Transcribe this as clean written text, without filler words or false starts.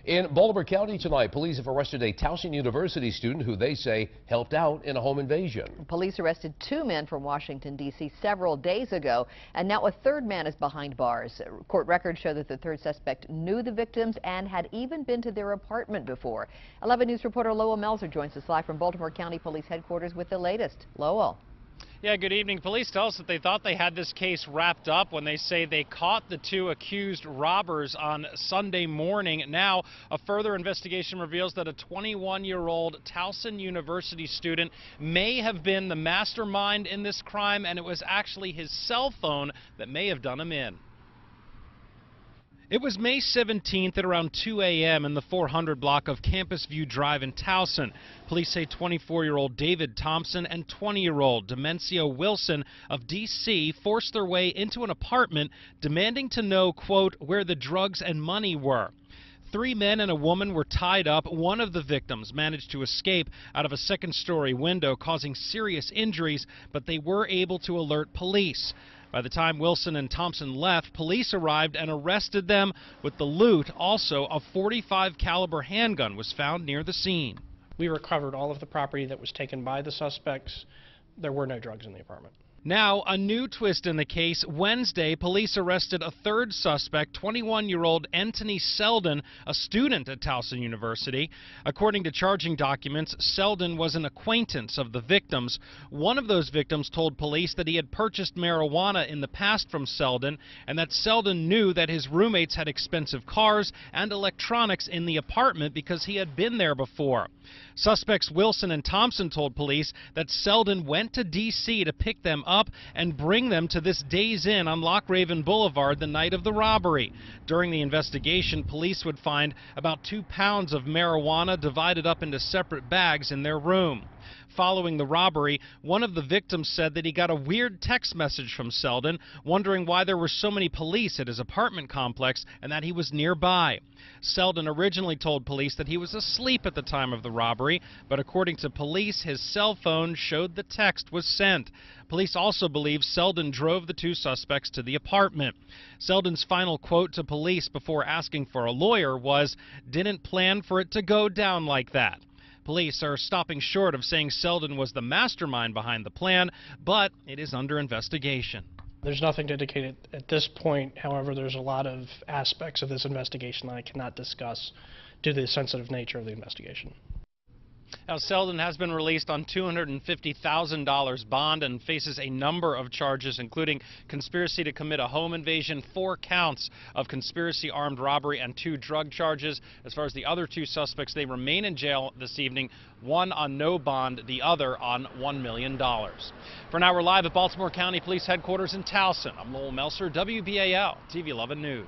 In Baltimore County tonight, police have arrested a Towson University student who they say helped out in a home invasion. Police arrested 2 men from Washington, D.C. several days ago, and now a third man is behind bars. Court records show that the third suspect knew the victims and had even been to their apartment before. 11 News reporter Lowell Melzer joins us live from Baltimore County Police Headquarters with the latest. Lowell. Yeah, good evening. Police tell us that they thought they had this case wrapped up when they say they caught the 2 accused robbers on Sunday morning. Now, a further investigation reveals that a 21-year-old Towson University student may have been the mastermind in this crime, and it was actually his cell phone that may have done him in. It was May 17th at around 2 a.m. in the 400 block of Campus View Drive in Towson. Police say 24-year-old David Thompson and 20-year-old Demencio Wilson of D.C. forced their way into an apartment demanding to know, quote, where the drugs and money were. 3 men and a woman were tied up. One of the victims managed to escape out of a second-story window, causing serious injuries, but they were able to alert police. By the time Wilson and Thompson left, police arrived and arrested them. With the loot, also a .45 caliber handgun was found near the scene. We recovered all of the property that was taken by the suspects. There were no drugs in the apartment. Now, a new twist in the case. Wednesday, police arrested a third suspect, 21-year-old Anthony Selden, a student at Towson University. According to charging documents, Selden was an acquaintance of the victims. One of those victims told police that he had purchased marijuana in the past from Selden, and that Selden knew that his roommates had expensive cars and electronics in the apartment because he had been there before. Suspects Wilson and Thompson told police that Selden went to D.C. to pick them up and bring them to this Days Inn on Loch Raven Boulevard the night of the robbery. During the investigation, police would find about 2 pounds of marijuana divided up into separate bags in their room. Following the robbery, one of the victims said that he got a weird text message from Selden, wondering why there were so many police at his apartment complex and that he was nearby. Selden originally told police that he was asleep at the time of the robbery, but according to police, his cell phone showed the text was sent. Police also believe Selden drove the 2 suspects to the apartment. Selden's final quote to police before asking for a lawyer was, "Didn't plan for it to go down like that." Police are stopping short of saying Selden was the mastermind behind the plan, but it is under investigation. There's nothing to indicate it at this point. However, there's a lot of aspects of this investigation that I cannot discuss due to the sensitive nature of the investigation. Now, Selden has been released on $250,000 bond and faces a number of charges, including conspiracy to commit a home invasion, 4 counts of conspiracy, armed robbery, and 2 drug charges. As far as the other 2 suspects, they remain in jail this evening, one on no bond, the other on $1 million. For now, we're live at Baltimore County Police Headquarters in Towson. I'm Lowell Melzer, WBAL TV 11 News.